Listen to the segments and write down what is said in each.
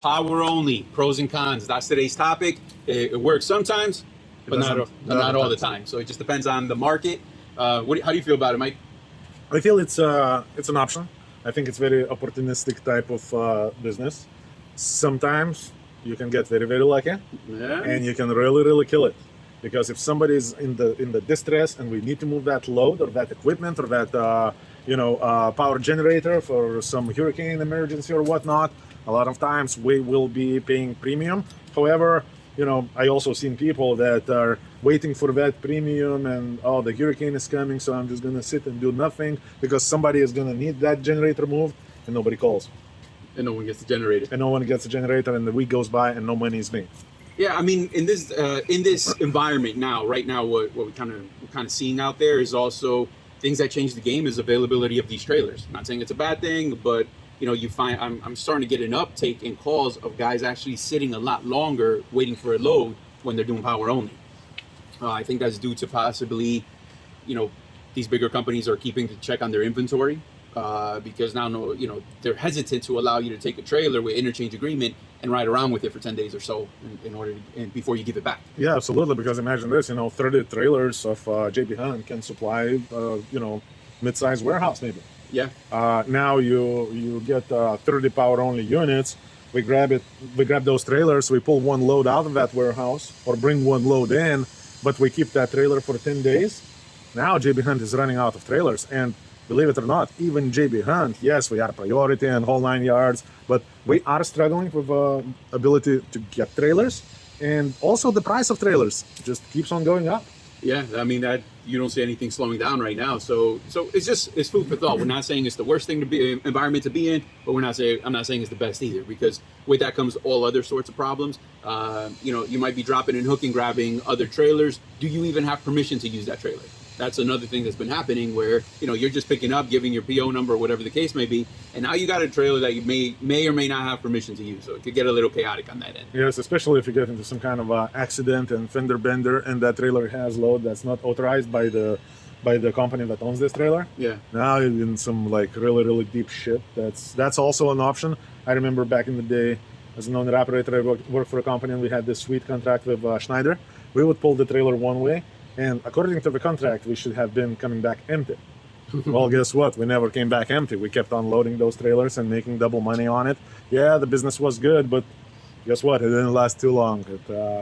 Power only, pros and cons. That's today's topic. It works sometimes, but not all the time. So it just depends on the market. How do you feel about it, Mike? I feel it's an option. I think it's very opportunistic type of business. Sometimes you can get very lucky, and you can really kill it. Because if somebody is in the distress and we need to move that load or that equipment or that power generator for some hurricane emergency or whatnot, a lot of times we will be paying premium. However, I also seen people that are waiting for that premium and the hurricane is coming, so I'm just gonna sit and do nothing because somebody is gonna need that generator moved and nobody calls. And no one gets the generator. And no one gets a generator and the week goes by and no money is made. Yeah, I mean, in this environment now, right now, what we're kind of seeing out there is also things that change the game is availability of these trailers. I'm not saying it's a bad thing, but you find I'm starting to get an uptake in calls of guys actually sitting a lot longer waiting for a load when they're doing power only. I think that's due to possibly, these bigger companies are keeping the check on their inventory because now they're hesitant to allow you to take a trailer with interchange agreement and ride around with it for 10 days or so before you give it back. Yeah, absolutely. Because imagine this, 30 trailers of JB Hunt can supply, mid-sized warehouse maybe. Yeah. Now you get 30 power only units. We grab those trailers, we pull one load out of that warehouse or bring one load in, but we keep that trailer for 10 days. Now JB Hunt is running out of trailers, and believe it or not, even JB Hunt, yes, we are priority and whole 9 yards, but we are struggling with ability to get trailers, and also the price of trailers just keeps on going up. Yeah, I mean that you don't see anything slowing down right now. So it's food for thought. We're not saying it's the worst thing to be environment to be in, but I'm not saying it's the best either, because with that comes all other sorts of problems. You might be dropping and hooking, grabbing other trailers. Do you even have permission to use that trailer? That's another thing that's been happening where, you're just picking up, giving your PO number or whatever the case may be, and now you got a trailer that you may or may not have permission to use. So it could get a little chaotic on that end. Yes, especially if you get into some kind of accident and fender bender and that trailer has load that's not authorized by the company that owns this trailer. Yeah. Now in some really deep shit. That's also an option. I remember back in the day as an owner operator, I worked for a company and we had this sweet contract with Schneider. We would pull the trailer one way, and according to the contract, we should have been coming back empty. Well, guess what? We never came back empty. We kept on loading those trailers and making double money on it. Yeah, the business was good, but guess what? It didn't last too long.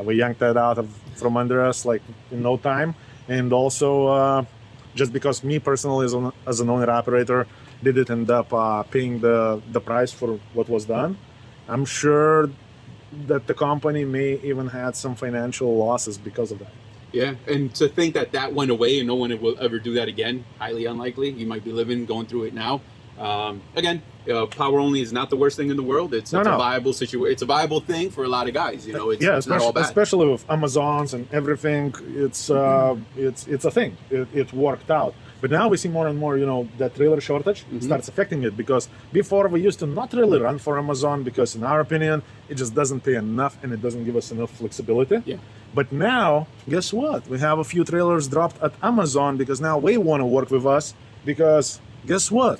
We yanked that out from under us like in no time. And also, just because me personally as an owner operator didn't end up paying the price for what was done, I'm sure that the company may even had some financial losses because of that. Yeah, and to think that went away and no one will ever do that again, highly unlikely. You might be going through it now. Again, power only is not the worst thing in the world. It's a viable situation. It's a viable thing for a lot of guys. It's not all bad. Especially with Amazons and everything. It's a thing. It worked out. But now we see more and more, that trailer shortage starts affecting it, because before we used to not really run for Amazon because in our opinion, it just doesn't pay enough and it doesn't give us enough flexibility. Yeah. But now, guess what? We have a few trailers dropped at Amazon because now they want to work with us because guess what?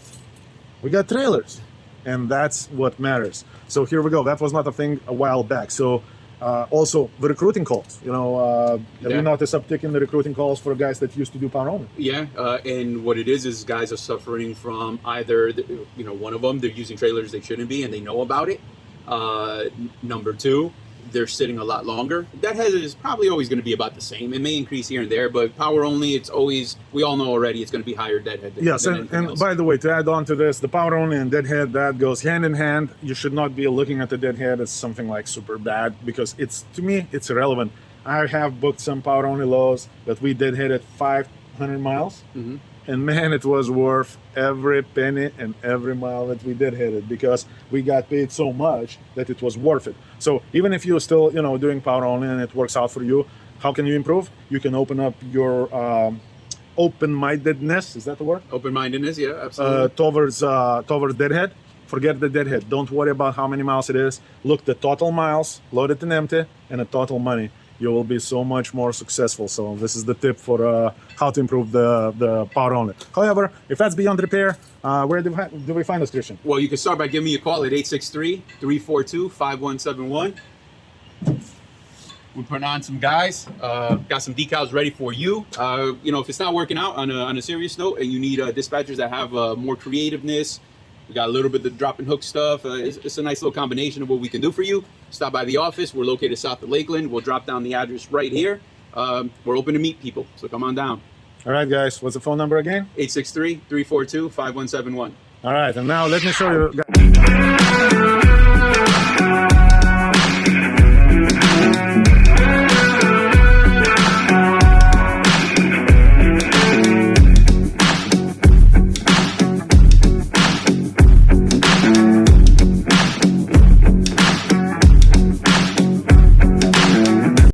We got trailers, and that's what matters. So here we go. That was not a thing a while back. So also the recruiting calls, have you noticed uptick in the recruiting calls for guys that used to do power only? Yeah, and what it is guys are suffering from either, one of them, they're using trailers they shouldn't be and they know about it. Number two, they're sitting a lot longer. Deadhead is probably always going to be about the same. It may increase here and there, but power only, it's always, we all know already, it's going to be higher deadhead. Yes, and by the way, to add on to this, the power only and deadhead, that goes hand in hand. You should not be looking at the deadhead as something like super bad, because to me, it's irrelevant. I have booked some power only lows that we deadheaded 500 miles. Mm-hmm. And man, it was worth every penny and every mile that we did hit it, because we got paid so much that it was worth it. So even if you're still, doing power only and it works out for you, how can you improve? You can open up your open-mindedness. Is that the word? Open-mindedness, yeah, absolutely. Towards deadhead. Forget the deadhead. Don't worry about how many miles it is. Look the total miles, load it in empty, and the total money. you will be so much more successful. So this is the tip for how to improve the power only. However, if that's beyond repair, where do we find us, Christian? Well, you can start by giving me a call at 863-342-5171. We're putting on some guys, got some decals ready for you. You know, if it's not working out on a serious note and you need dispatchers that have more creativeness, we got a little bit of the drop and hook stuff. It's a nice little combination of what we can do for you. Stop by the office. We're located south of Lakeland. We'll drop down the address right here. We're open to meet people, so come on down. All right, guys, what's the phone number again? 863-342-5171. All right, and now let me show you.